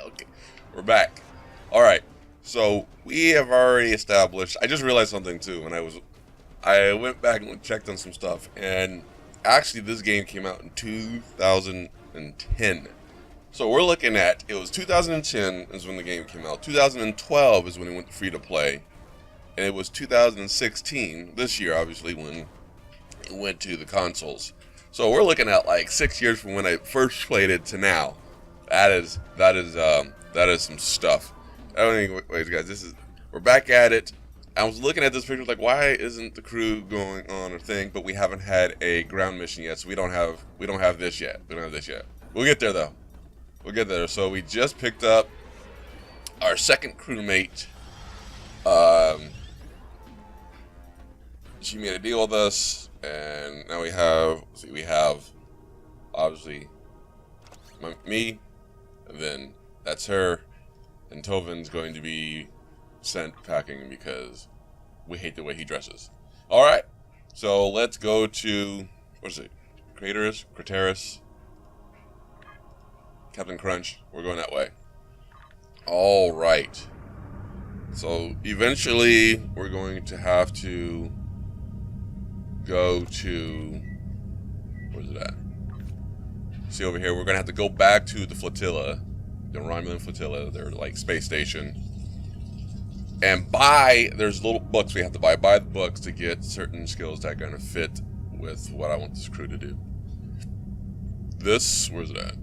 Okay, we're back. All right, so we have already established. I just realized something too when I went back and checked on some stuff, and actually this game came out in 2010. So we're looking at, it was 2010 is when the game came out. 2012 is when it went free to play, and it was 2016 this year, obviously, when it went to the consoles. So we're looking at like 6 years from when I first played it to now. That is some stuff. Anyways, guys, we're back at it. I was looking at this picture like, why isn't the crew going on a thing? But we haven't had a ground mission yet, so we don't have this yet. We'll get there though. We'll get there. So we just picked up our second crewmate. She made a deal with us, and now we have obviously me, and then that's her, and Tovin's going to be sent packing because we hate the way he dresses. All right, so let's go to, what is it? Craterus, Captain Crunch. We're going that way. All right. So eventually we're going to have to go to, where's it at? See over here, we're gonna have to go back to the flotilla, the Romulan flotilla, their like space station, and there's little books we have to buy the books to get certain skills that are gonna fit with what I want this crew to do. Where's it at?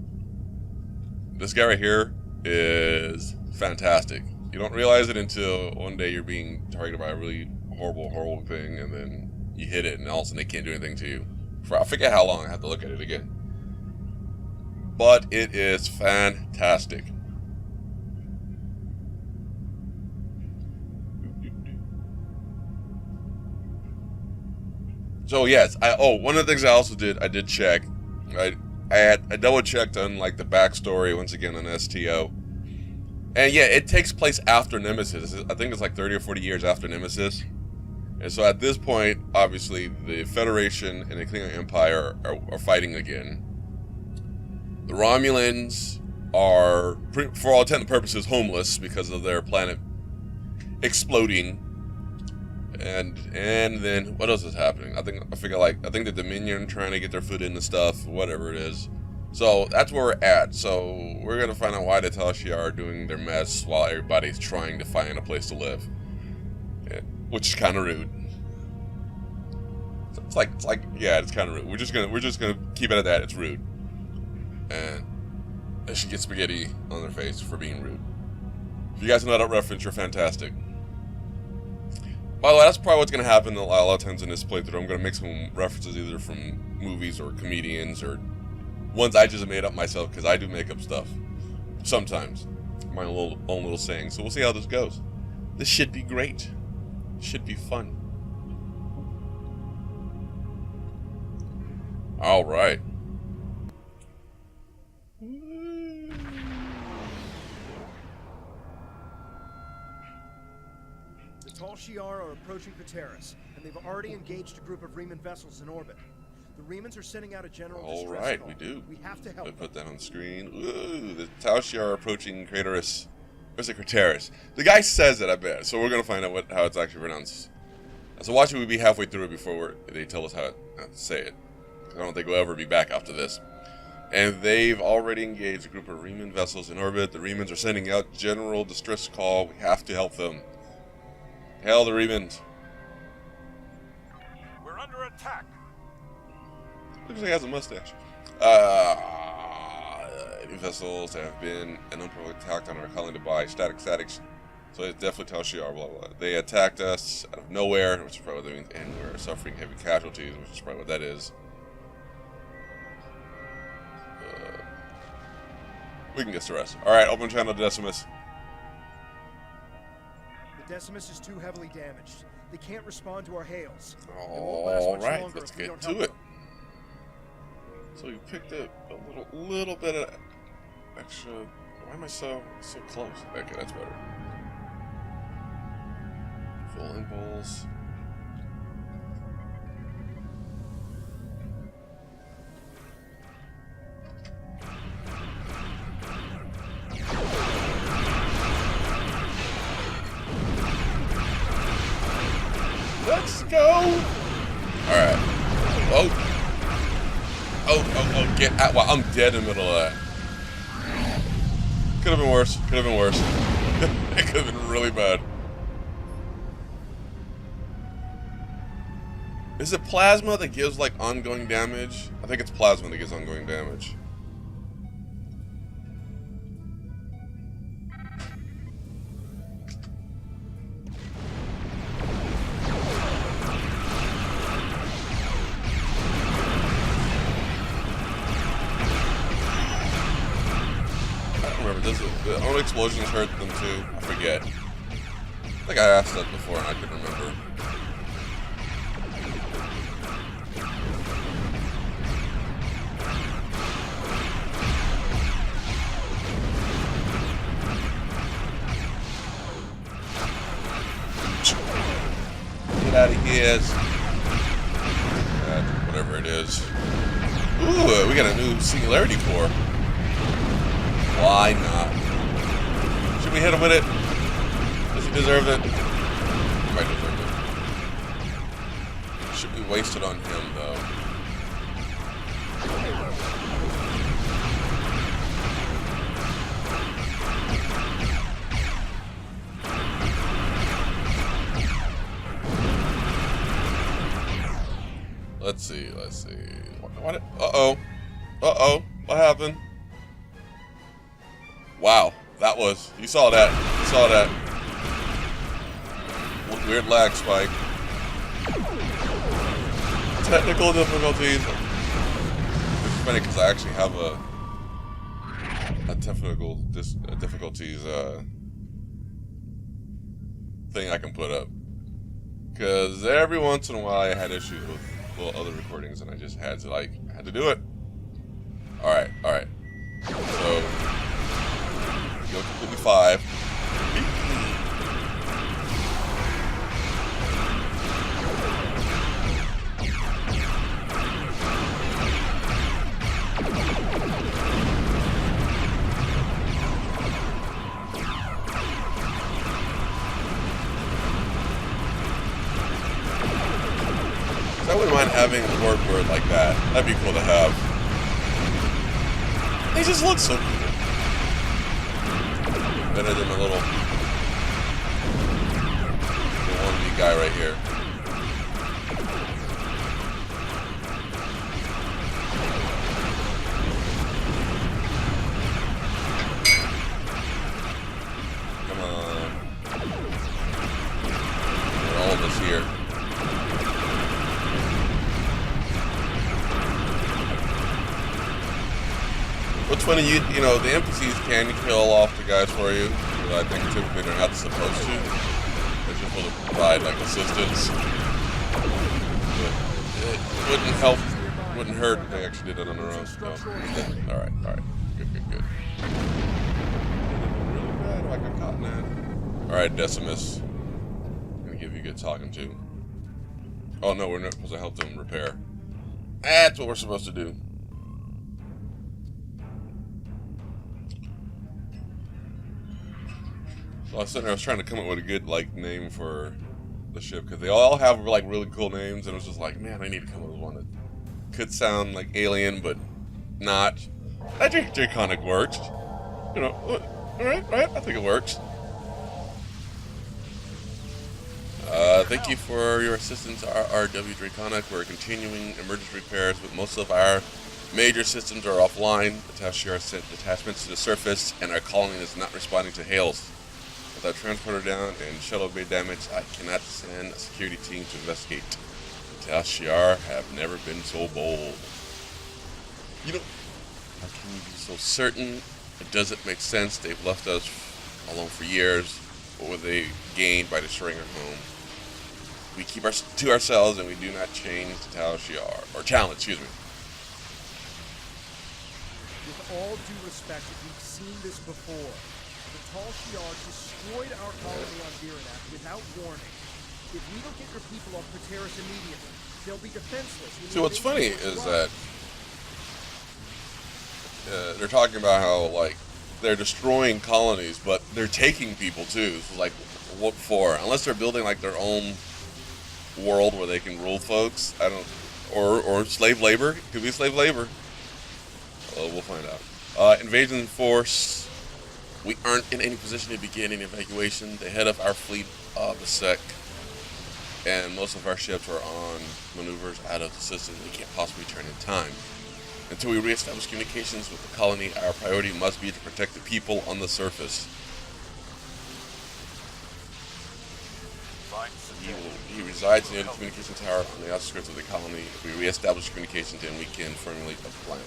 This guy right here is fantastic. You don't realize it until one day you're being targeted by a really horrible thing, and then you hit it, and all of a sudden they can't do anything to you. I forget how long, I have to look at it again. But it is fantastic. So yes, one of the things I also did, I did check. I double checked on like the backstory once again on STO. And yeah, it takes place after Nemesis. I think it's like 30 or 40 years after Nemesis. And so at this point, obviously, the Federation and the Klingon Empire are fighting again. The Romulans are, for all intents and purposes, homeless because of their planet exploding. And then what else is happening? I think the Dominion trying to get their foot into stuff, whatever it is. So that's where we're at. So we're gonna find out why the Taoshi are doing their mess while everybody's trying to find a place to live, which is kind of rude. It's like yeah, it's kind of rude. We're just gonna keep it at that. It's rude, and they should get spaghetti on their face for being rude. If you guys know that reference, you're fantastic. By the way, that's probably what's going to happen a lot of times in this playthrough. I'm going to make some references either from movies or comedians or ones I just made up myself, because I do make up stuff sometimes. My own little saying. So we'll see how this goes. This should be great. Should be fun. All right. The Tal Shiar are approaching Craterus, and they've already engaged a group of Riemann vessels in orbit. The Riemans are sending out a general distress right, call. we do. We have to help them. Put that on the screen. Ooh, the Tal Shiar are approaching Craterus. Where's it, Craterus? The guy says it, I bet. So we're gonna find out how it's actually pronounced. So watch it. We'll be halfway through it before they tell us how to say it. I don't think we'll ever be back after this. And they've already engaged a group of Riemann vessels in orbit. The Riemans are sending out general distress call. We have to help them. Hail the Remans. We're under attack. Looks like he has a mustache. Enemy vessels have been an unprovoked attack on our colony by statics. So it definitely tells Shi'ar, blah, blah. They attacked us out of nowhere, which is probably what that means, and we're suffering heavy casualties, which is probably what that is. We can get the rest. Alright, open channel to Decimus. The Decimus is too heavily damaged. They can't respond to our hails. It won't last much Alright, longer let's if we get don't to help it. them. So you picked up a little bit of extra. Why am I so close? Okay, that's better. Full impulse. Let's go! Alright. Oh, get out. Wow, I'm dead in the middle of that. Could have been worse. It could have been really bad. Is it plasma that gives, like, ongoing damage? I think it's plasma that gives ongoing damage. The own explosions hurt them too. I forget. I think I asked that before and I couldn't remember. Get out of here. Whatever it is. Ooh, we got a new singularity core. Why not? Should we hit him with it? Does he deserve it? He might deserve it. Should we waste it on him, though? Let's see. What? Uh-oh. What happened? Wow, that was, you saw that. Weird lag spike. Technical difficulties. It's funny because I actually have a technical difficulties thing I can put up. Because every once in a while I had issues with little other recordings and I just had to do it. Alright. So, go completely 5. I wouldn't mind having a word like that. That'd be cool to have. He just looks so cool. Better than the little 1D guy right here. Come on. We're all of us here. What's funny, you know, the NPCs can kill off the guys for you. I think typically they're not supposed to. They're just supposed to provide, like, assistance. But it wouldn't help, wouldn't hurt if they actually did it on their own. So. Alright. Good. Really bad, like a cotton ad. Alright, Decimus. I'm gonna give you a good talking to. Oh no, we're not supposed to help them repair. That's what we're supposed to do. So I was sitting there, I was trying to come up with a good, like, name for the ship, because they all have, like, really cool names, and it was just like, man, I need to come up with one that could sound like alien, but not. That Draconic works. You know, alright, I think it works. Thank you for your assistance, RRW Draconic. We're continuing emergency repairs, but most of our major systems are offline. The Tau Shi'ar sent detachments to the surface, and our colony is not responding to hails. With our transporter down and shuttle bay damage, I cannot send a security team to investigate. The Tau Shi'ar have never been so bold. You know, how can you be so certain? It doesn't make sense. They've left us alone for years. What would they gain by destroying our home? We keep to ourselves, and we do not change the Tau Shi'ar, or challenge, excuse me. With all due respect, we've seen this before. The Tau Shi'ar destroyed our colony on Viranak without warning. If we don't get your people off Pateris immediately, they'll be defenseless. So what's funny is that they're talking about how, like, they're destroying colonies, but they're taking people too. So, like, what for? Unless they're building, like, their own world where they can rule folks. I don't... Or slave labor. It could be slave labor. We'll find out. Invasion force. We aren't in any position to begin an evacuation. The head of our fleet, the SEC, and most of our ships are on maneuvers out of the system. We can't possibly turn in time. Until we reestablish communications with the colony, our priority must be to protect the people on the surface. He resides near the communication tower on the outskirts of the colony. If we reestablish communications, then we can formulate a plan.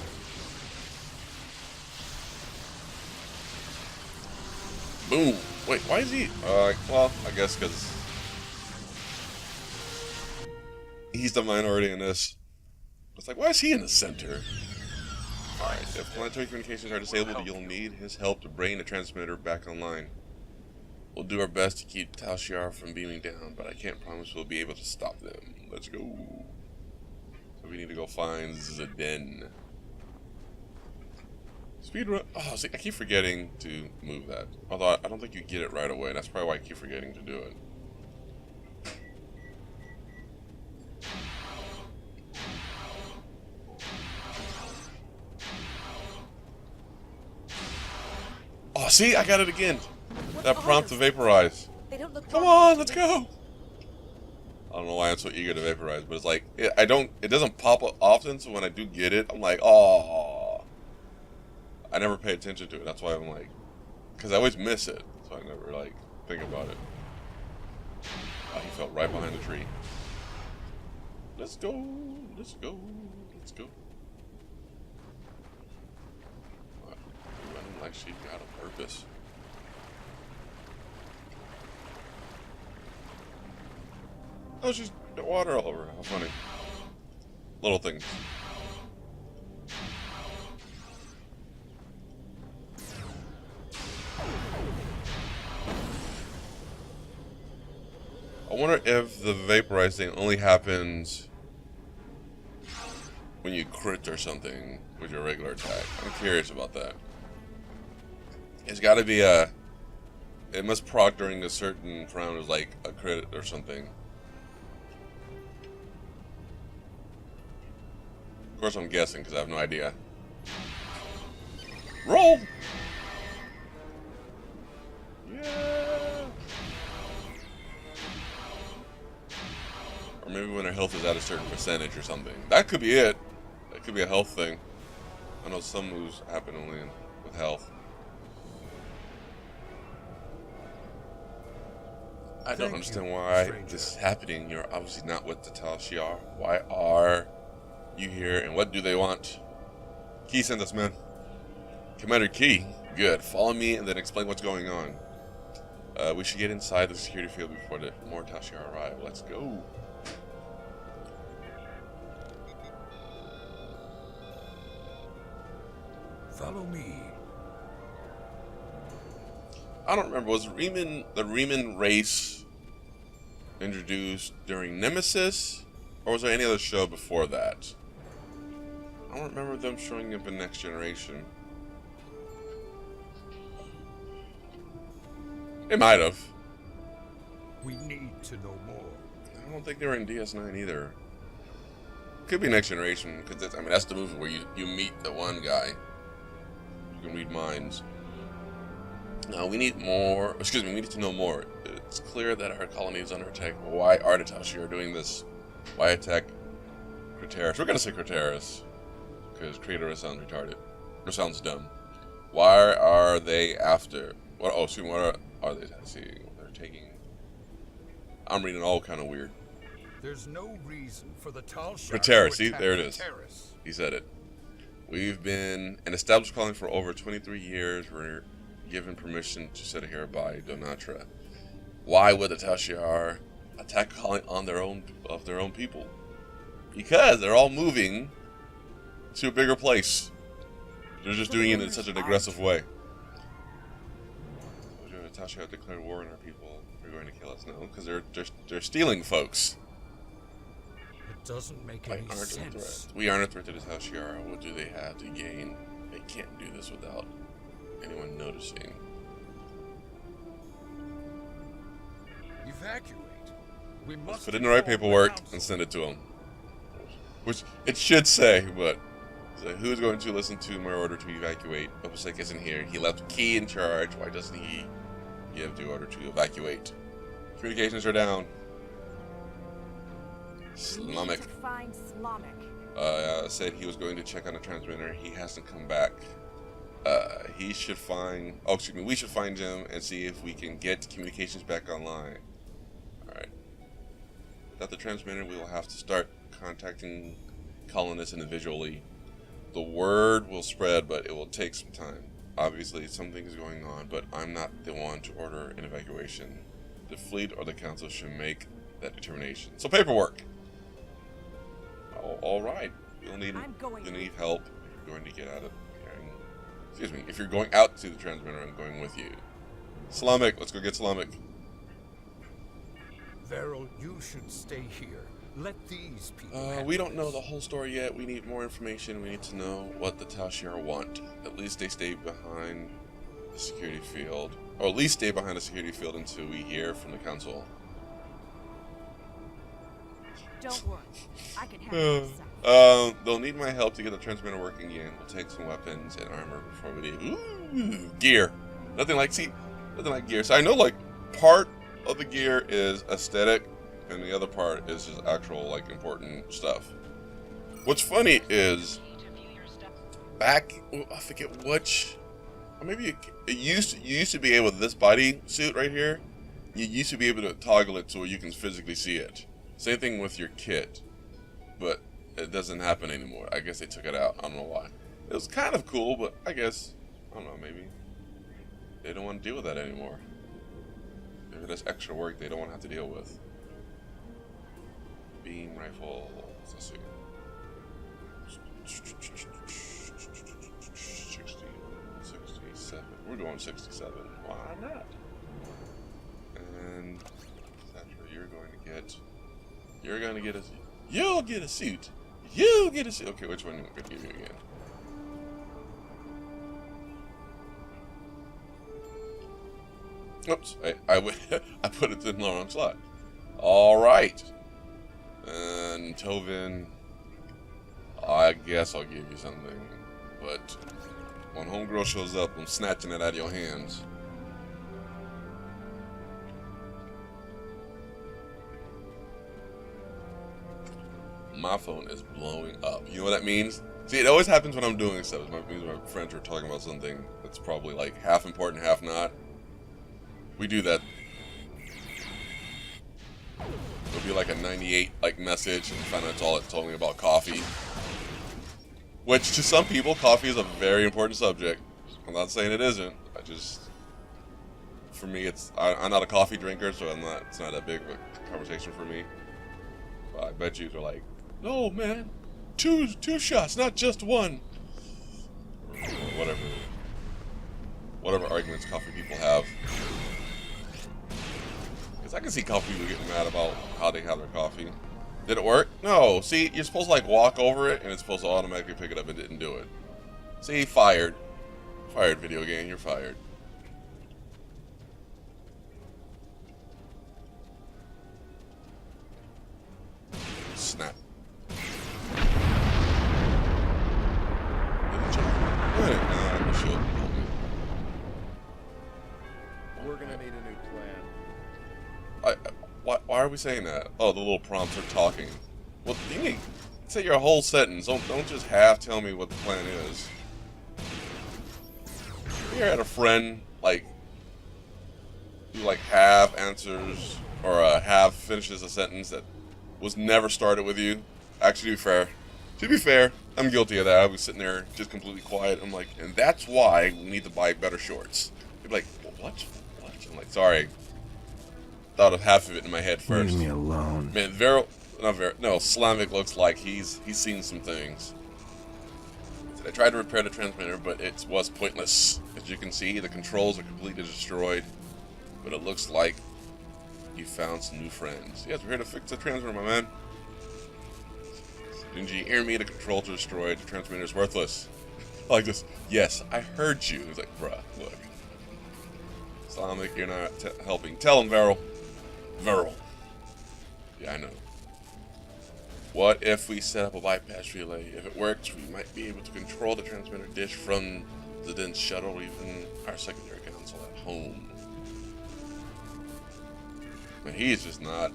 Boom. Wait, why is he? Well, I guess because he's the minority in this. It's like, why is he in the center? Alright, if planetary communications are disabled, you'll need his help to bring the transmitter back online. We'll do our best to keep Tau Shi'ar from beaming down, but I can't promise we'll be able to stop them. Let's go. So we need to go find Zidane. Speedrun. Oh, see, I keep forgetting to move that. Although I don't think you get it right away. That's probably why I keep forgetting to do it. Oh, see, I got it again. That prompt to vaporize. They don't look Come on, let's go. I don't know why I'm so eager to vaporize, but it's like it doesn't pop up often. So when I do get it, I'm like, oh, I never pay attention to it. That's why I'm like, because I always miss it, so I never like think about it. Oh, he fell right behind the tree. Let's go. Let's go. Let's go. Running like she got a purpose. Oh, she's got water all over her. How funny. Little things. I wonder if the vaporizing only happens when you crit or something with your regular attack. I'm curious about that. It's got to be it must proc during a certain round, like a crit or something. Of course, I'm guessing because I have no idea. Roll! Yeah! Or maybe when her health is at a certain percentage or something. That could be it. That could be a health thing. I know some moves happen only with health. I don't understand why this is happening. You're obviously not with the Tau Shi'ar. Why are you here, and what do they want? Key sent us, man. Commander Key. Good. Follow me and then explain what's going on. We should get inside the security field before the more Tau Shi'ar arrive. Let's go. Follow me. I don't remember. Was the Reman race introduced during Nemesis? Or was there any other show before that? I don't remember them showing up in Next Generation. It might have. We need to know more. I don't think they were in DS9 either. Could be Next Generation, because I mean that's the movie where you meet the one guy. You can read minds. Now we need more. Excuse me. We need to know more. It's clear that our colony is under attack. Why are the Tashi doing this? Why attack Craterus? We're gonna say Craterus because Craterus sounds retarded. Or sounds dumb. Why are they after? What? Oh, excuse me. What are they? See, they're taking. I'm reading all kind of weird. There's no reason for the Tal Shiar Craterus. to See, attack there it is. Craterus. He said it. We've been an established colony for over 23 years. We're given permission to sit here by Donatra. Why would the Tal Shiar attack a colony on their own people? Because they're all moving to a bigger place. They're just doing it in such an aggressive way. The Tal Shiar declared war on our people. They're going to kill us now because they're stealing folks. It doesn't make any sense. We aren't a threat to the Tal Shiar. What do they have to gain? They can't do this without anyone noticing. Evacuate. We must Put it in the right inform paperwork council. and send it to them. Which it should say, but who's going to listen to my order to evacuate? Opusek isn't here. He left Key in charge. Why doesn't he give the order to evacuate? Communications are down. Slamek. Need to find Slamek. Said he was going to check on the transmitter. He hasn't come back. He should find. Oh, excuse me. We should find him and see if we can get communications back online. All right. Without the transmitter, we will have to start contacting colonists individually. The word will spread, but it will take some time. Obviously, something is going on, but I'm not the one to order an evacuation. The fleet or the council should make that determination. So paperwork. All right. You'll need help. You're going to get out of. Excuse me. If you're going out to the transmitter, I'm going with you. Slamek, let's go get Slamek. Varel, you should stay here. Let these people. We don't know the whole story yet. We need more information. We need to know what the Tal Shiar want. At least they stay behind the security field, or at least stay behind the security field until we hear from the council. Don't worry, I can handle myself. They'll need my help to get the transmitter working again. We'll take some weapons and armor before we leave. Ooh, gear. Nothing like gear. So I know like part of the gear is aesthetic, and the other part is just actual like important stuff. What's funny is back, I forget which, or maybe you used to be able to, this body suit right here, you used to be able to toggle it so you can physically see it. Same thing with your kit, but it doesn't happen anymore. I guess they took it out. I don't know why. It was kind of cool, but I guess, I don't know, maybe they don't want to deal with that anymore. Maybe that's extra work they don't want to have to deal with. Beam rifle, let's see. 67. We're going 67. Why not? And Thatcher, you'll get a suit. You'll get a suit. Okay, which one am I going to give you again? Oops, I put it in the wrong slot. All right. And Tovin, I guess I'll give you something, but when homegirl shows up, I'm snatching it out of your hands. My phone is blowing up. You know what that means? See, it always happens when I'm doing stuff. It means my friends are talking about something that's probably like half important, half not. We do that. It'll be like a 98 like message, and find out it's all it's telling me about coffee. Which to some people, coffee is a very important subject. I'm not saying it isn't. For me, I'm not a coffee drinker, so it's not that big of a conversation for me. But I bet you they're like, no man, two shots, not just one. Or whatever arguments coffee people have. Because I can see coffee people getting mad about how they have their coffee. Did it work? No. See, you're supposed to like walk over it, and it's supposed to automatically pick it up. It didn't do it. See, fired. Fired, video game. You're fired. Snap. Did it jump? Wait, no, it should. Why are we saying that? Oh, the little prompts are talking. Well, you need to say your whole sentence. Don't just half tell me what the plan is. You ever had a friend like who like half answers or half finishes a sentence that was never started with you? Actually, to be fair, I'm guilty of that. I was sitting there just completely quiet. I'm like, and that's why we need to buy better shorts. They'd be like, what? What? I'm like, sorry. Thought of half of it in my head first. Leave me alone. Man, Slavic looks like he's seen some things. I tried to repair the transmitter, but it was pointless. As you can see, the controls are completely destroyed. But it looks like you found some new friends. Yes, we're here to fix the transmitter, my man. Didn't you hear me? The controls are destroyed. The transmitter's worthless. Like this. Yes, I heard you. He's like, bruh, look. Slavic, you're not helping. Tell him, Varel. Varel. Yeah, I know. What if we set up a bypass relay? If it works, we might be able to control the transmitter dish from the dense shuttle or even our secondary console at home. But he's just not.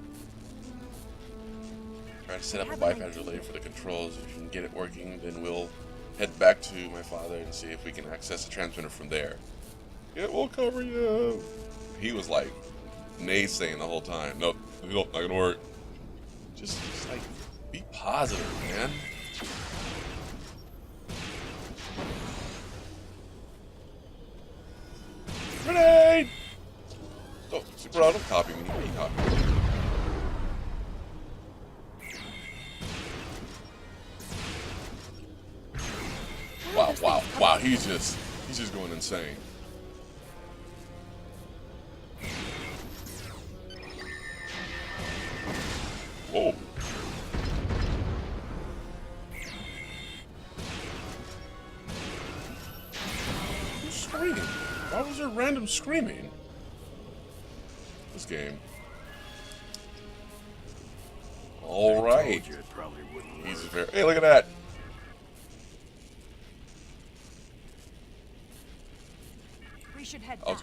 Try to set up a bypass relay for the controls. If you can get it working, then we'll head back to my father and see if we can access the transmitter from there. It will cover you. He was like naysaying the whole time. Nope, not gonna work. Just like, be positive, man. Grenade! Oh, Super Auto, copy me. He copied me. Wow, he's just going insane. Whoa. Who's screaming? Why was there random screaming? This game. Alright. He's very. Hey, look at that. We should head I was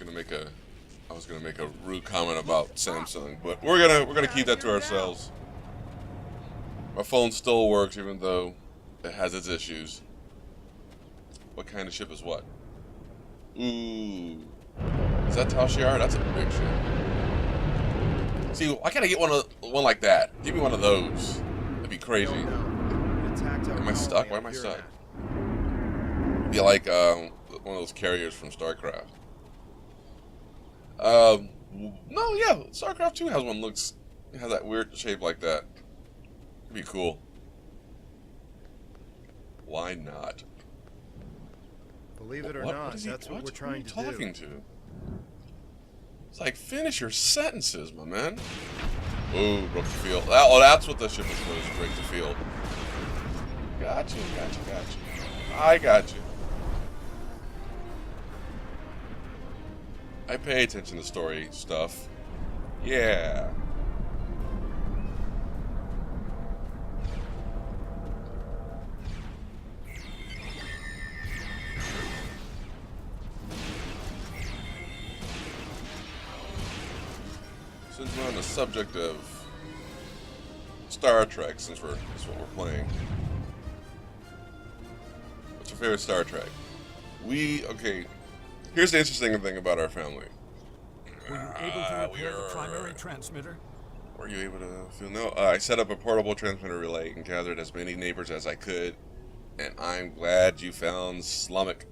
gonna make a rude comment about Samsung, but we're gonna keep that to ourselves. My phone still works even though it has its issues. What kind of ship is what? Ooh. Is that Tashiar? That's a big ship. See, why can't I get one like that? Give me one of those. That'd be crazy. Am I stuck? Why am I stuck? It'd be like one of those carriers from StarCraft. No, yeah, StarCraft 2 has one has that weird shape like that. It'd be cool. Why not? Believe it or not, that's what we're trying to do. What are you talking to? It's like, finish your sentences, my man. Ooh, broke the field. Oh, that's what the ship was supposed to break the field. Gotcha. I got you. I pay attention to story stuff. Yeah. Since we're on the subject of Star Trek, that's what we're playing. What's your favorite Star Trek? Okay, here's the interesting thing about our family. Were you able to repair the primary transmitter? Were you able to feel? No, I set up a portable transmitter relay and gathered as many neighbors as I could, and I'm glad you found Slummock.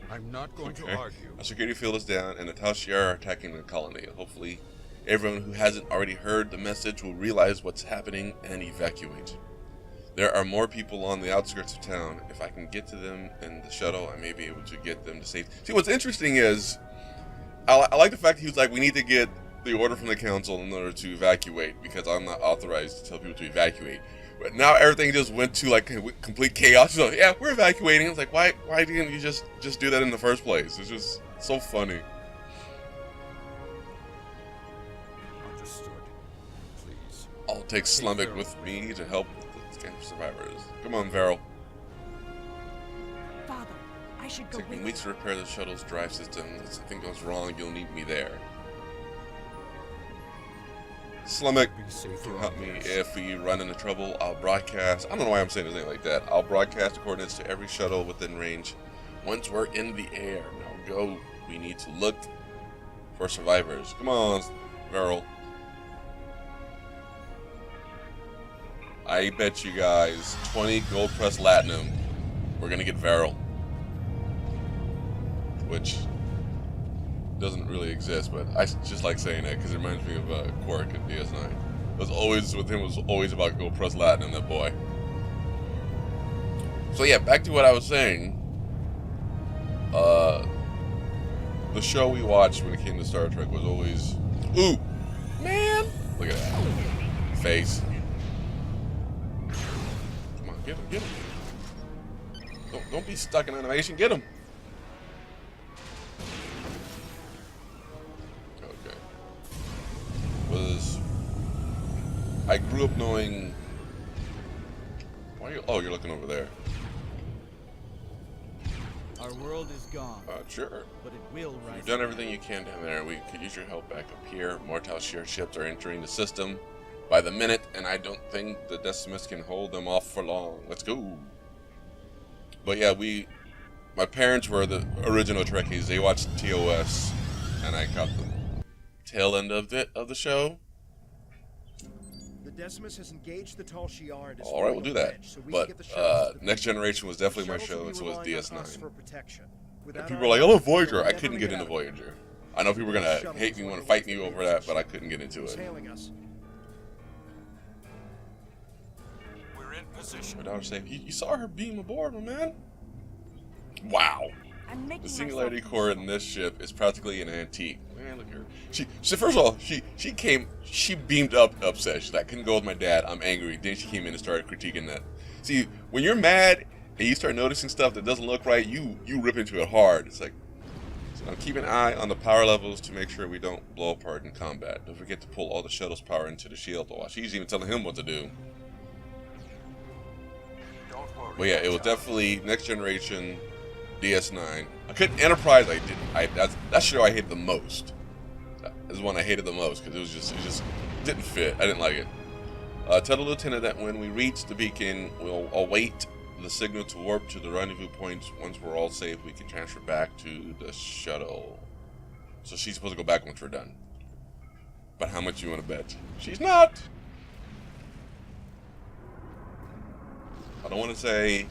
I'm not going to argue. Our security field is down, and the Tashiar are attacking the colony. Hopefully, everyone who hasn't already heard the message will realize what's happening and evacuate. There are more people on the outskirts of town. If I can get to them in the shuttle, I may be able to get them to safety. See, what's interesting is, I like the fact that he was like, we need to get the order from the council in order to evacuate, because I'm not authorized to tell people to evacuate. But now everything just went to like complete chaos. So yeah, we're evacuating. It's like, why didn't you just do that in the first place? It's just so funny. Understood. Please. I'll take Slummock with me to help the camp survivors. Come on, Varel. Father, I should go It's taking with weeks to repair the shuttle's drive system. If something goes wrong, you'll need me there. Slimic, Be safer can on help me this. if we run into trouble. I'll broadcast. I don't know why I'm saying his name like that. I'll broadcast the coordinates to every shuttle within range. Once we're in the air, now go. We need to look for survivors. Come on, Verl. I bet you guys 20 gold press latinum. We're gonna get Verl, which doesn't really exist, but I just like saying that because it reminds me of Quark in DS9. It was always with him. Was always about gold press latinum. That boy. So yeah, back to what I was saying. The show we watched when it came to Star Trek was always, ooh, man, look at that face. Come on, get him. Don't be stuck in animation. Get him. Okay. I grew up knowing. Why are you? Oh, you're looking over there. Our world is gone, Sure. but it will rise. You've done everything you can down there. We could use your help back up here. Mortal share ships are entering the system by the minute, and I don't think the Decimus can hold them off for long. Let's go. But yeah, my parents were the original Trekkies. They watched TOS, and I got the tail end of the show. The Decimus has engaged the Tal Shiar and is All right, we'll do that. bridge, so we can But get the shuttles to the Next bridge. Generation was definitely my The show, shuttles and will so was be relying on us DS9. for protection. And Without people our were like, "I love help, we'll Voyager." I never couldn't make get it into out of here. Voyager. I know people were gonna hate me, want to fight me over that, but I couldn't get into He's it. hailing us. We're in position. My daughter said, "You saw her beam aboard, my man." Wow. I'm making The myself singularity core in this ship is practically an antique. Man, look at her. She first of all, she beamed up upset. She's like, "Couldn't go with my dad. I'm angry." Then she came in and started critiquing that. See, when you're mad and you start noticing stuff that doesn't look right, you rip into it hard. It's like, so now keep an eye on the power levels to make sure we don't blow apart in combat. Don't forget to pull all the shuttle's power into the shield. While she's even telling him what to do. Don't worry. But yeah, it was definitely Next Generation, DS9. I couldn't Enterprise. That's show I hated the most. That is the one I hated the most because it just didn't fit. I didn't like it. Tell the lieutenant that when we reach the beacon, we'll await the signal to warp to the rendezvous points. Once we're all safe, we can transfer back to the shuttle. So she's supposed to go back once we're done. But how much you want to bet? She's not. I don't want to say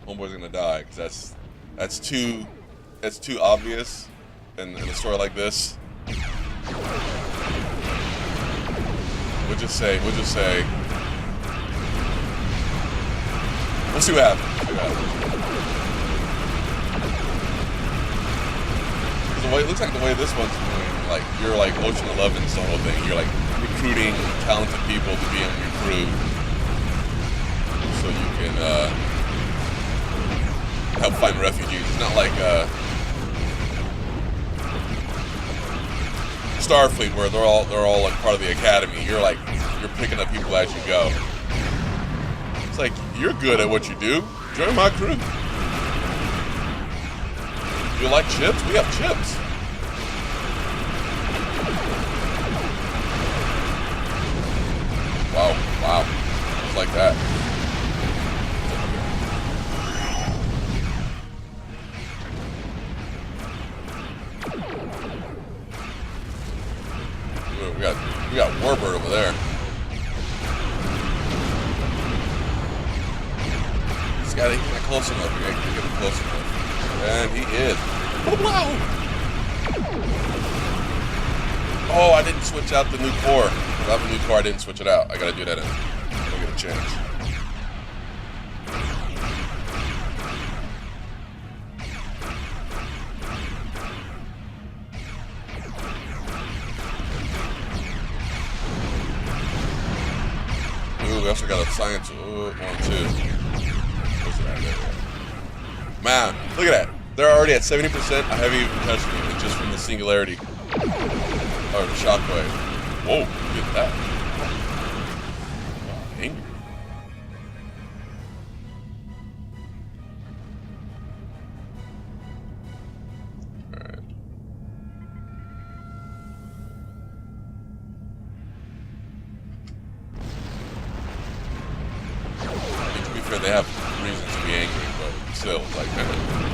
Homeboy's gonna die because that's too obvious in a story like this. We'll just say. We'll see what happens. It looks like the way this one's doing, like you're like Ocean 11's the whole thing. You're like recruiting talented people to be on your crew, so you can help find refugees. It's not like Starfleet where they're all like part of the academy. You're picking up people as you go. It's like you're good at what you do. Join my crew. You like chips? We have chips. Wow. Just like that. We got Warbird over there. He's not close enough. We gotta get him close enough. And he is. Wow! Oh, I didn't switch out the new core. I have a new core, I didn't switch it out. I gotta do that in. I'll get a chance. Ooh, we also got a science. Ooh, 1, 2. What's that? Man, look at that. They're already at 70%. I haven't even touched it just from the singularity. Or the shockwave. Whoa, look at that. Wow, angry. Alright. they have reasons to be angry, but still, like, man.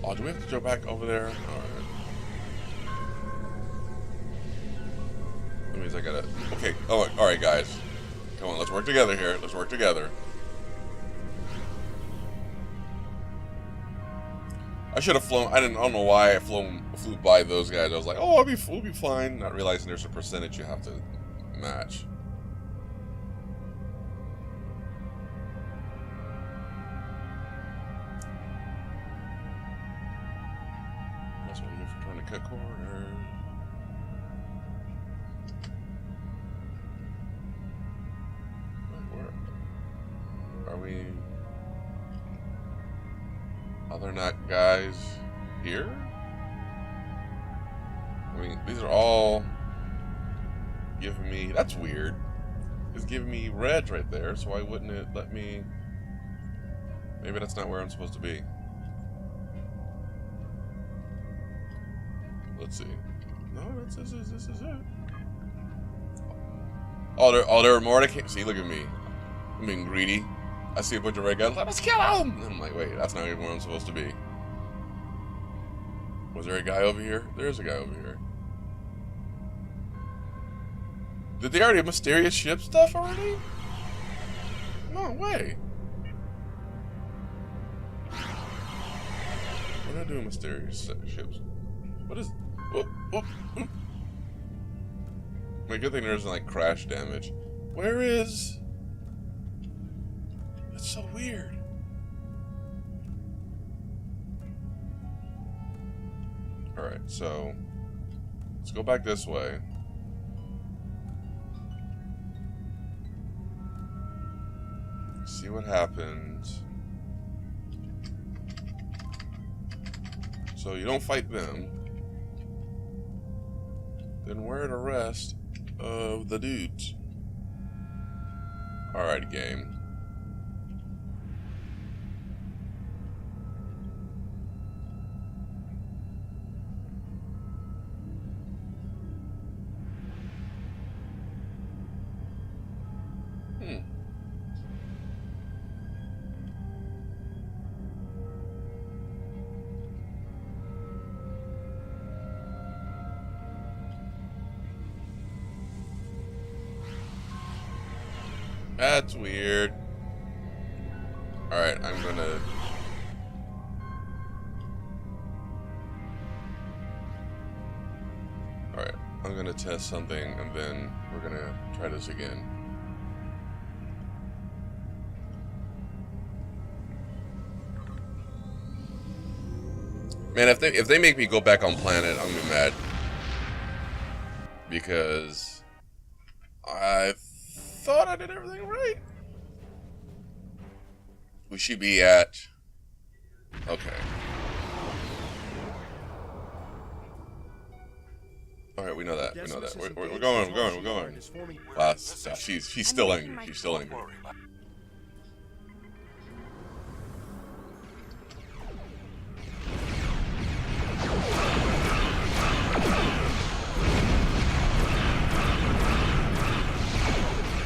Oh, do we have to go back over there? Alright. That means I gotta... Okay, oh, alright guys. Come on, let's work together here. Let's work together. I should have flown... I don't know why I flew by those guys. I was like, oh, we'll be fine. Not realizing there's a percentage you have to match. That's what we do for trying to cut corners. Where are we? Are there not guys here? I mean, these are all giving me... That's weird. It's giving me reds right there, so why wouldn't it let me... Maybe that's not where I'm supposed to be. Let's see. No, this is it. Oh, there are more that can't see. Look at me. I'm being greedy. I see a bunch of red guys. Let us kill him! And I'm like, wait, that's not even where I'm supposed to be. Was there a guy over here? There's a guy over here. Did they already have mysterious ship stuff already? No way. What are they doing mysterious ships? What is... Whoop, whoop, whoop. My good thing there isn't like crash damage. Where is... That's so weird. Alright, so... Let's go back this way. See what happens. So you don't fight them. Then where are the rest of the dudes? Alright, game. That's weird. Alright, I'm gonna... Alright, I'm gonna test something and then we're gonna try this again. Man, if they make me go back on planet, I'm gonna be mad. Because I thought I did everything right. We should be at... Okay. Alright, we know that. We know that. We're going. Wow, she's still angry. She's still angry.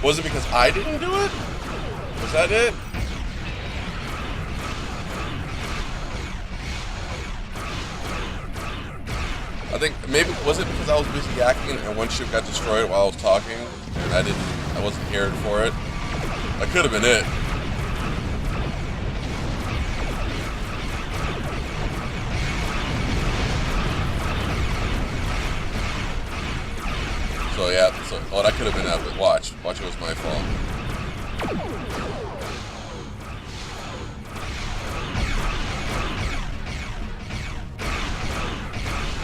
Was it because I didn't do it? Was that it? I think maybe was it because I was busy yakking and one ship got destroyed while I was talking and I wasn't caring for it. That could have been it. So yeah, oh, that could have been that, but watch, it was my fault.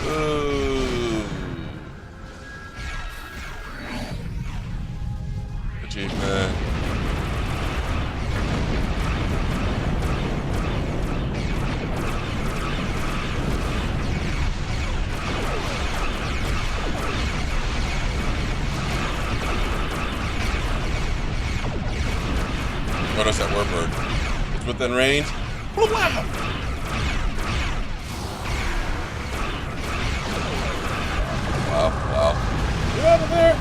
Ooh. Achievement. notice that warbird. It's within range. Wow! Wow. Get out of there!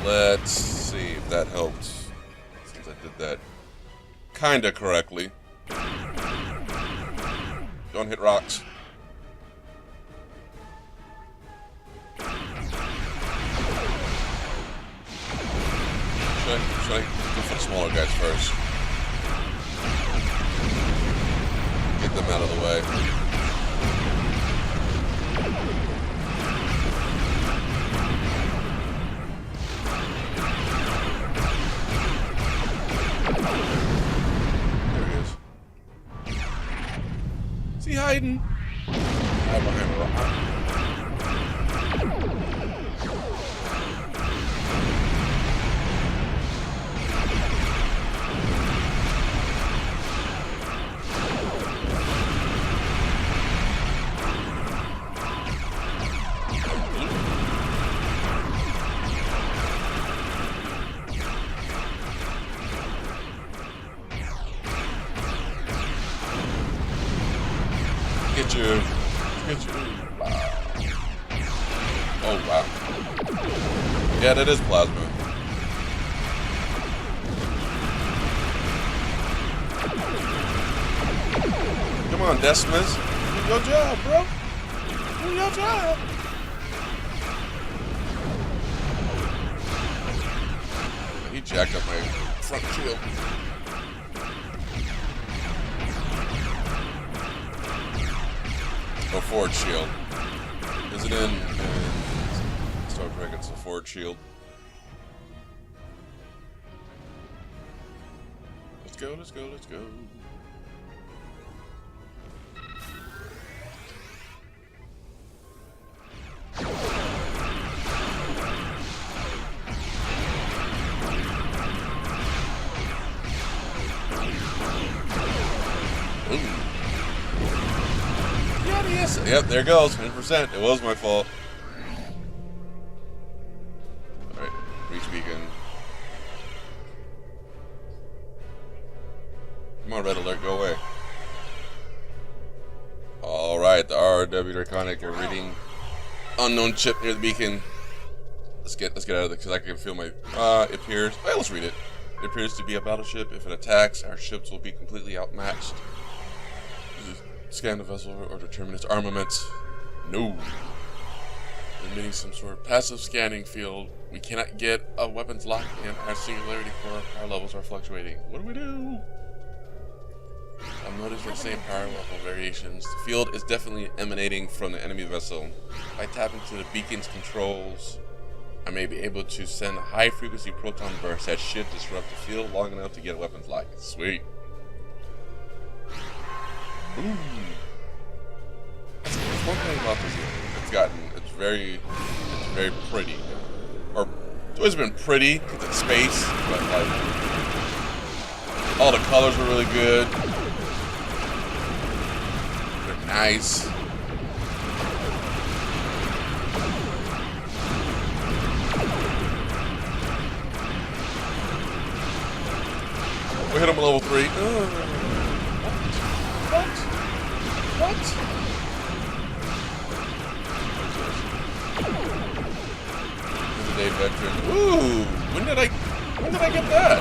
Let's see if that helped, since I did that kinda correctly. Don't hit rocks. Should I go for the smaller guys first? Get them out of the way. Is he hiding? Hide behind a rock. Get you. Wow. Oh, wow. Yeah, that is plasma. Come on, Decimus. Do your job, bro. Do your job. He jacked up my front shield. Oh, forward shield. Is it in Star Trek? It's a forward shield. Let's go. Ooh. Yes. Yep, there goes. 100%. It was my fault. Alright, reach beacon. Come on, red alert, go away. Alright, the RW Draconic are reading unknown chip near the beacon. Let's get out of there because I can feel my it appears. Well, let's read it. It appears to be a battleship. If it attacks, our ships will be completely outmatched. Scan the vessel or determine its armaments. No. Emitting some sort of passive scanning field. We cannot get a weapons lock and our singularity core power levels are fluctuating. What do we do? I've noticed the same power level variations. The field is definitely emanating from the enemy vessel. If I tap into the beacon's controls, I may be able to send a high frequency proton burst that should disrupt the field long enough to get a weapons lock. Sweet. Ooh. That's one thing about this game. It's very pretty. Or, it's always been pretty, because it's space, but like, all the colors are really good. They're nice. We hit him at level 3. What? Day veteran. Ooh! When did I get that?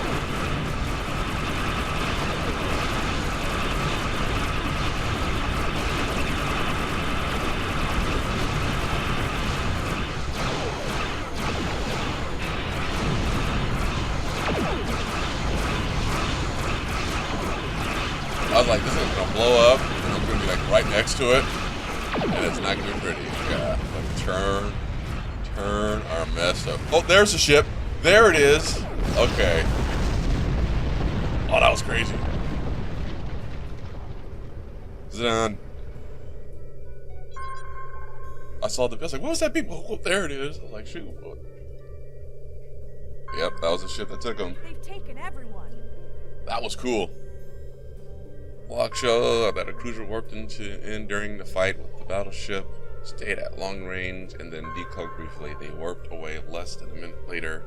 I was like, this is gonna blow up, and I'm gonna be like right next to it, and it's not gonna be pretty. Yeah, like turn our mess up. Oh, there's the ship. There it is. Okay. Oh, that was crazy. Is it on? I saw the. I was like, what was that beep? Oh, there it is. I was like, shoot. Yep, that was the ship that took him. They've taken everyone. That was cool. Log show that a cruiser warped in during the fight with the battleship, stayed at long range, and then decloaked briefly. They warped away less than a minute later,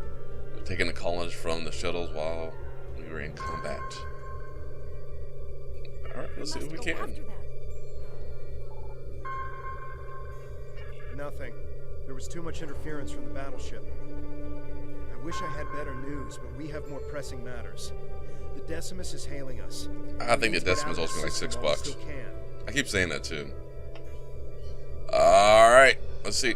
taking the colonists from the shuttles while we were in combat. Alright, let's see if we Go can. after them. Nothing. There was too much interference from the battleship. I wish I had better news, but we have more pressing matters. The Decimus is hailing us. I think the Decimus owes me like $6. I keep saying that too. Alright, let's see.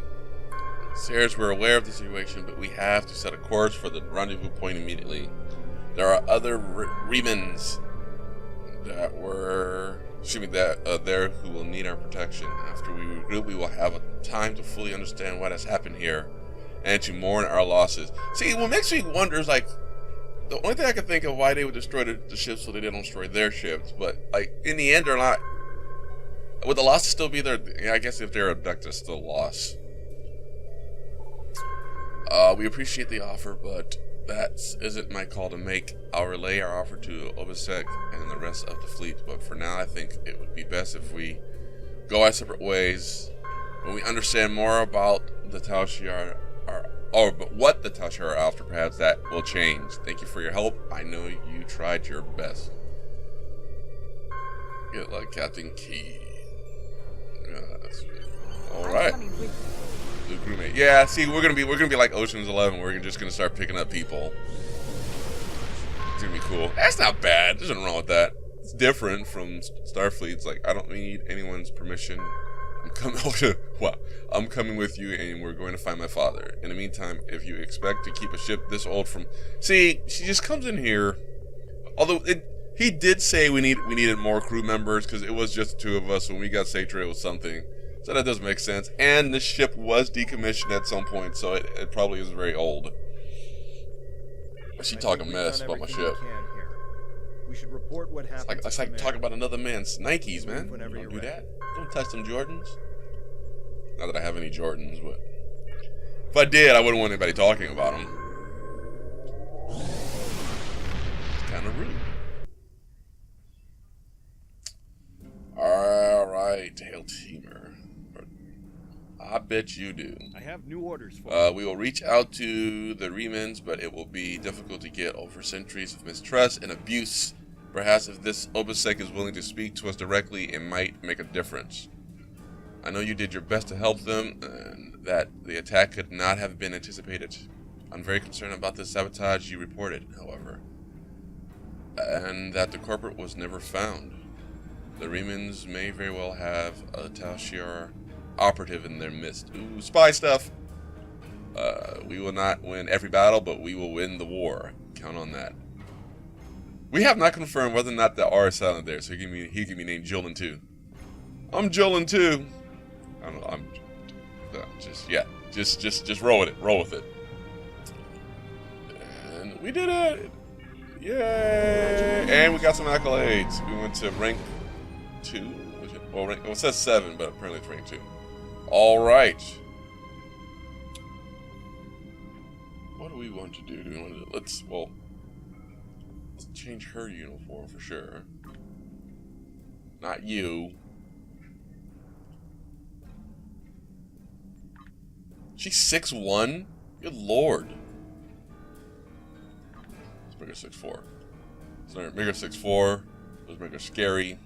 Sirs, we're aware of the situation, but we have to set a course for the rendezvous point immediately. There are other remans that were there who will need our protection. After we regroup, we will have a time to fully understand what has happened here and to mourn our losses. See, what makes me wonder is like the only thing I can think of why they would destroy the ships so they didn't destroy their ships, but like in the end they're not. Would the losses still be there? Yeah, I guess if they're abducted, it's still lost. We appreciate the offer, but that isn't my call to make. I'll relay our offer to Obisek and the rest of the fleet, but for now I think it would be best if we go our separate ways. When we understand more about the Tal Shiar, but what the Tal Shiar are after, perhaps that will change. Thank you for your help. I know you tried your best. Good luck, Captain Key. All right. The crewmate. Yeah, see, we're gonna be like Ocean's 11. We're just gonna start picking up people. It's gonna be cool. That's not bad. There's nothing wrong with that. It's different from Starfleet. It's like I don't need anyone's permission. I'm coming with you, and we're going to find my father. In the meantime, if you expect to keep a ship this old from, see, she just comes in here. Although he did say we needed more crew members because it was just the two of us. When we got Sator, it was something. So that does make sense. And the ship was decommissioned at some point, so it probably is very old. She talking mess about my ship. We should report what happened. It's like talking about another man's Nikes, man. Whenever Don't do ready. that. Don't touch them Jordans. Not that I have any Jordans, but if I did, I wouldn't want anybody talking about them. It's kind of rude. All right, Hail Teamer. I bet you do. I have new orders for We will reach out to the remans, but it will be difficult to get over centuries of mistrust and abuse. Perhaps if this Obisek is willing to speak to us directly, it might make a difference. I know you did your best to help them, and that the attack could not have been anticipated. I'm very concerned about the sabotage you reported, however, and that the culprit was never found. The remans may very well have a Tal Shiar operative in their midst. Ooh, spy stuff. We will not win every battle, but we will win the war. Count on that. We have not confirmed whether or not the R is silent there, so he can be named Jolin too. I'm Jolin too. I don't know. Just roll with it. Roll with it. And we did it. Yay! And we got some accolades. We went to rank 2. Well, it says 7, but apparently it's rank 2. All right. What do we want to do? Do we want to let's change her uniform for sure. Not you. She's 6'1"? Good lord. Let's make her 6'4". So make her 6'4". Let's make her scary.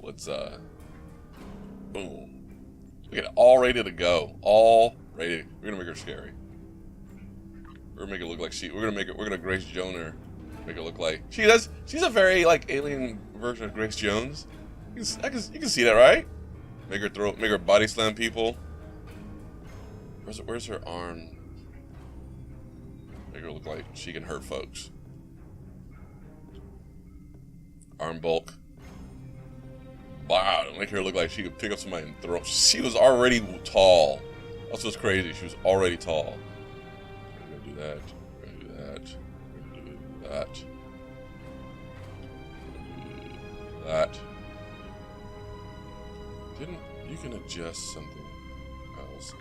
Let's boom. We got all ready to go. All ready. We're gonna make her scary. We're gonna make it look like we're gonna Grace Jones her. Make it look like she does. She's a very like alien version of Grace Jones. You can see that, right? Make her body slam people. Where's her arm? Make her look like she can hurt folks. Arm bulk. Wow, make her look like she could pick up somebody and throw. She was already tall. That's what's crazy. She was already tall. We're gonna do that. We're gonna do that. We're gonna do that. We're gonna do that. You can adjust something else?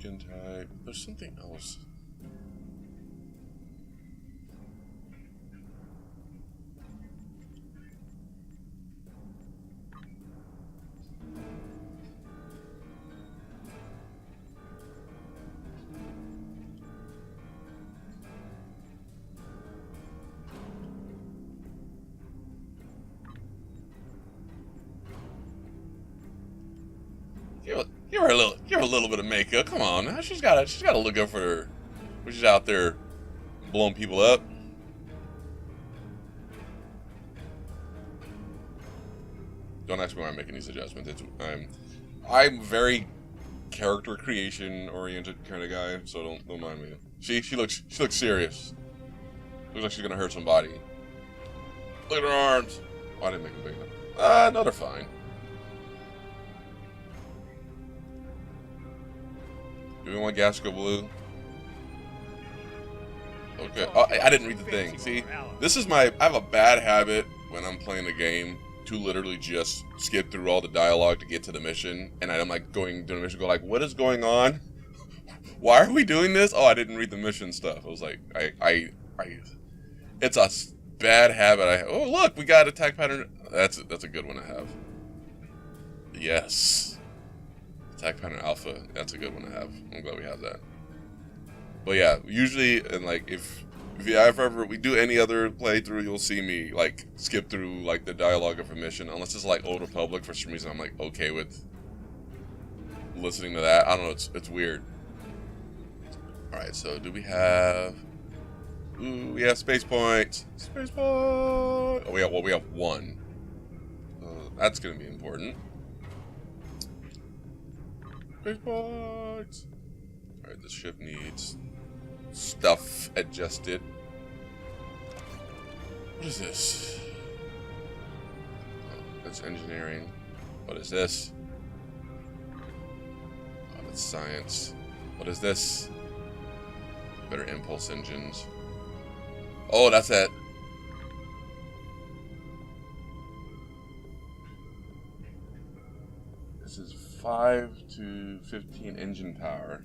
skin type. There's something else. Give her a little bit of makeup. Come on, now. She's got to look good for her when she's out there blowing people up. Don't ask me why I'm making these adjustments. I'm very character creation oriented kind of guy, so don't mind me. She looks serious. Looks like she's gonna hurt somebody. Look at her arms. Oh, I didn't make them big enough. No, they're fine. Do we want Gasco Blue? Okay. Oh, I didn't read the thing. See, I have a bad habit when I'm playing a game to literally just skip through all the dialogue to get to the mission, and I'm like going to the mission, go like, what is going on? Why are we doing this? Oh, I didn't read the mission stuff. I was like, it's a bad habit. Oh, look, we got attack pattern. That's a good one to have. Yes. Attack pattern alpha. That's a good one to have. I'm glad we have that. But yeah, usually, and like if we do any other playthrough, you'll see me like skip through like the dialogue of a mission, unless it's like Old Republic. For some reason, I'm like okay with listening to that. I don't know. It's weird. All right. So do we have? Ooh, we have space points. Space point. Oh, we have one. That's gonna be important. Space points. All right. This ship needs stuff adjusted. What is this? Oh, that's engineering. What is this? Oh, that's science. What is this? Better impulse engines. Oh, that's it. This is 5 to 15 engine power.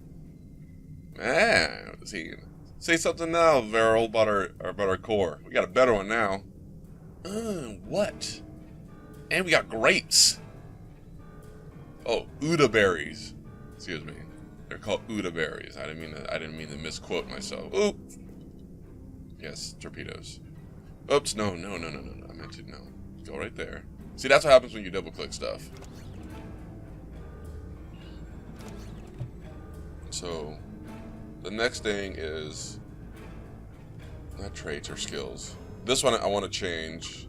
Man, say something now, Veril, about our core. We got a better one now. What? And we got grapes. Oh, Uda berries. Excuse me. They're called Uda berries. I didn't mean to misquote myself. Oop. Yes, torpedoes. Oops. No. I meant to no. Go right there. See, that's what happens when you double click stuff. So. The next thing is not traits or skills. This one I want to change,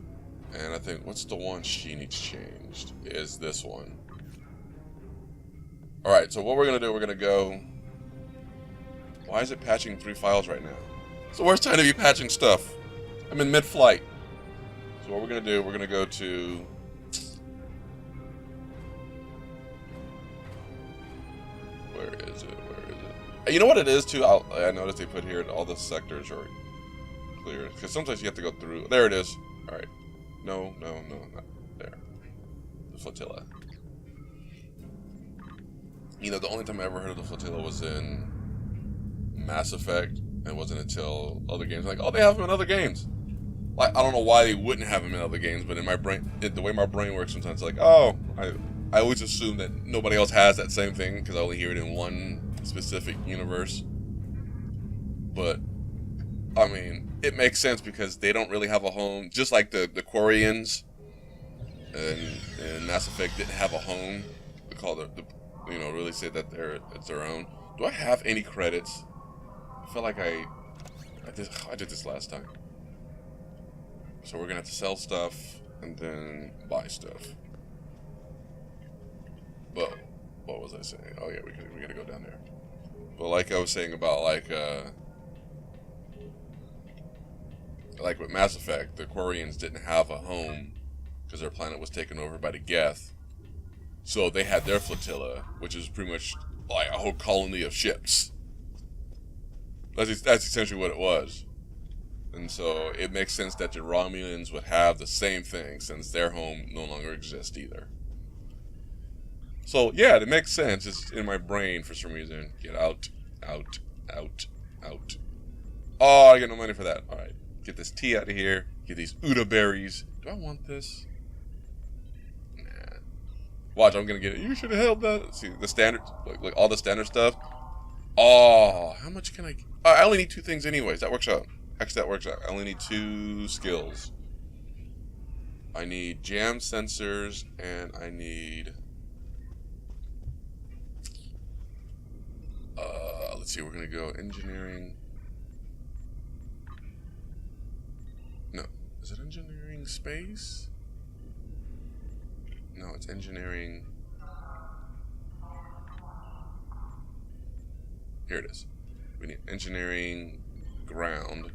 and I think what's the one she needs changed is this one. All right, so what we're gonna do? We're gonna go. Why is it patching 3 files right now? It's the worst time to be patching stuff. I'm in mid-flight. So what we're gonna do? We're gonna go to. Where is it? You know what it is too? I noticed they put here all the sectors are clear because sometimes you have to go through. There it is. All right. No, not there. The flotilla. You know, the only time I ever heard of the flotilla was in Mass Effect. It wasn't until other games like, oh, they have them in other games. Like I don't know why they wouldn't have them in other games, but in my brain, the way my brain works sometimes, like, oh, I always assume that nobody else has that same thing because I only hear it in one specific universe. But I mean, it makes sense because they don't really have a home, just like the Quarians and Mass Effect didn't have a home. They call it really say that it's their own. Do I have any credits? I feel like I did this last time. So we're gonna have to sell stuff and then buy stuff. But what was I saying? Oh yeah, we gotta go down there. But like I was saying about like with Mass Effect, the Quarians didn't have a home because their planet was taken over by the Geth. So they had their flotilla, which is pretty much like a whole colony of ships. That's essentially what it was. And so it makes sense that the Romulans would have the same thing since their home no longer exists either. So yeah, it makes sense. It's in my brain for some reason. Get out, out, out, out. Oh, I get no money for that. All right, get this tea out of here. Get these Uda berries. Do I want this? Nah. Watch, I'm gonna get it. You should have held that. See the standard, like all the standard stuff. Oh, how much can I? I only need 2 things anyways. That works out. Actually, that works out. I only need 2 skills. I need jam sensors, and I need. Let's see. We're gonna go engineering. No, is it engineering space? No, it's engineering. Here it is. We need engineering ground.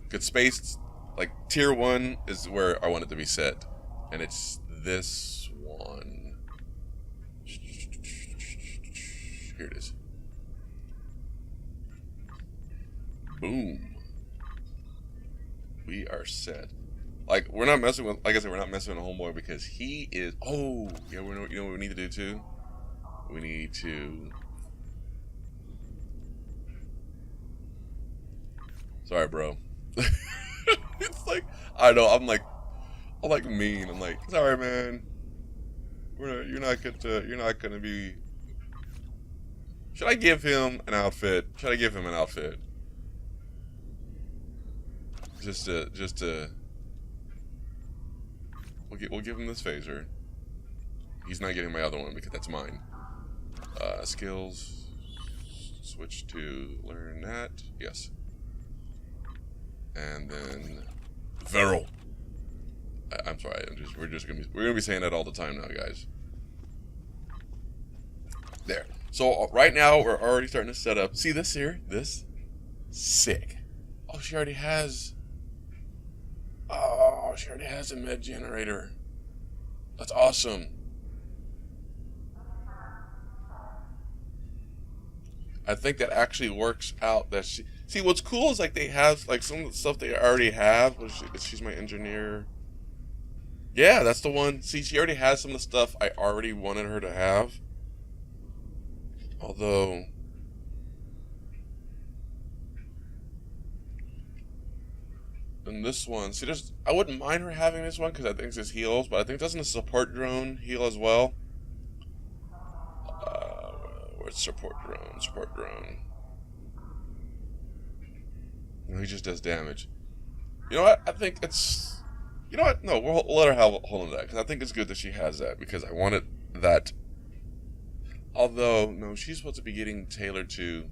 Good space, like tier 1 is where I want it to be set. And it's this one. Here it is. Boom. We are set. Like, we're not messing with, like I said, we're not messing with Homeboy because he is, oh, yeah, you know what we need to do too? We need to, sorry, bro. It's like, I know, I'm like mean. I'm like, sorry, man. You're not gonna be, should I give him an outfit? Should I give him an outfit? Just to, we'll give him this phaser. He's not getting my other one because that's mine. Skills, switch to learn that, yes. And then, Viral. I'm sorry, we're gonna be saying that all the time now, guys. There. So right now we're already starting to set up. See this here? This? Sick. Oh, she already has. Oh, she already has a med generator. That's awesome. I think that actually works out. That she. See, what's cool is like they have like some of the stuff they already have. She's my engineer. Yeah, that's the one. See, she already has some of the stuff I already wanted her to have. Although, in this one, see, I wouldn't mind her having this one because I think this heals, but I think doesn't the support drone heal as well? Where's support drone? Support drone. No, he just does damage. You know what? I think it's. You know what? No, we'll let her have hold on to that because I think it's good that she has that because I wanted that. Although, no, she's supposed to be getting tailored to.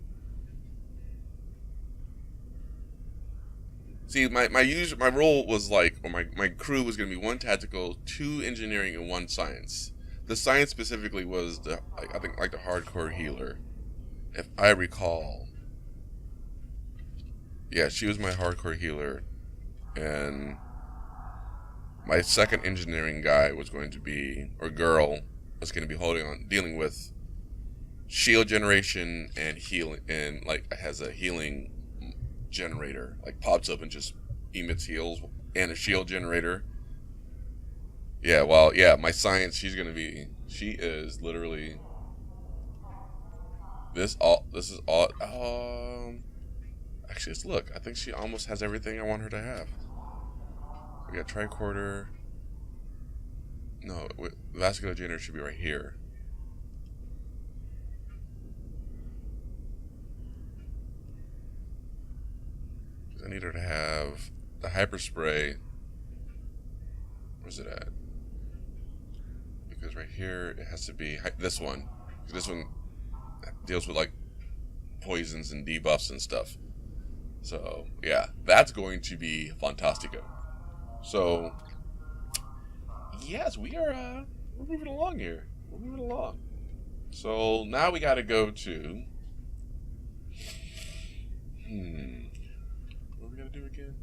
See, my role was like, or my crew was going to be 1 tactical, 2 engineering, and 1 science. The science specifically was I think like the hardcore healer, if I recall. Yeah, she was my hardcore healer, and my second engineering guy was going to be, or girl, was going to be dealing with shield generation and healing, and like has a healing generator, like pops up and just emits heals, and a shield generator. Yeah, well, yeah, my science, she is literally, this is all, actually, let's look. I think she almost has everything I want her to have. We got tricorder. No, vascular generator should be right here. I need her to have the hyper spray. Where's it at? Because right here it has to be this one. This one deals with like poisons and debuffs and stuff. So yeah, that's going to be fantastico. So yes, we're moving along here. We're moving along. So now we got to go to. What are we gonna do again?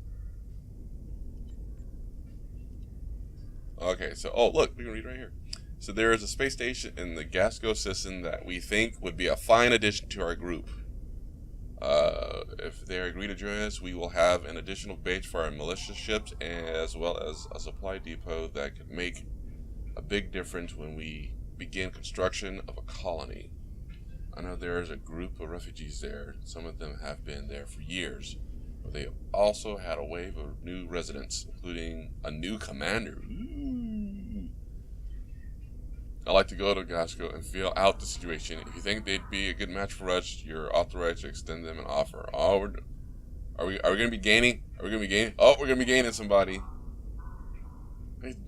Okay, so look, we can read right here. So there is a space station in the Gasco system that we think would be a fine addition to our group. If they agree to join us, we will have an additional base for our militia ships, as well as a supply depot that could make a big difference when we begin construction of a colony. I know there is a group of refugees there. Some of them have been there for years. But they also had a wave of new residents, including a new commander. Ooh. I like to go to Gasco and feel out the situation. If you think they'd be a good match for us, you're authorized to extend them an offer. Oh, are we going to be gaining? Are we going to be gaining? Oh, we're going to be gaining somebody.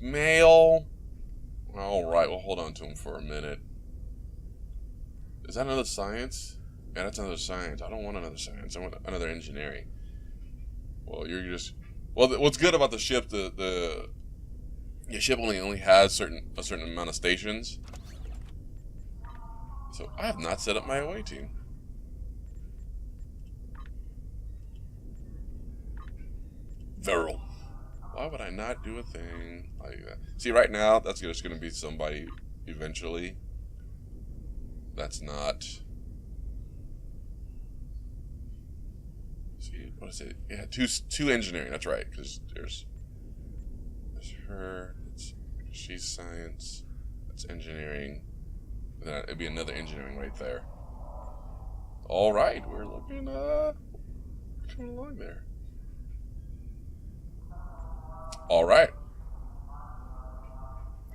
Male. All right, we'll hold on to him for a minute. Is that another science? Yeah, that's another science. I don't want another science. I want another engineering. Well, you're just... Well, what's good about the ship, the ship only has a certain amount of stations. So I have not set up my away team. Viral. Why would I not do a thing like that? See, right now, that's just going to be somebody eventually. That's not... See, what is it? Yeah, two engineering. That's right, because there's her. She's science. That's engineering. And then it'd be another engineering right there. All right, we're looking coming along there. All right.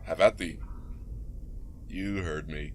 Have at thee. You heard me.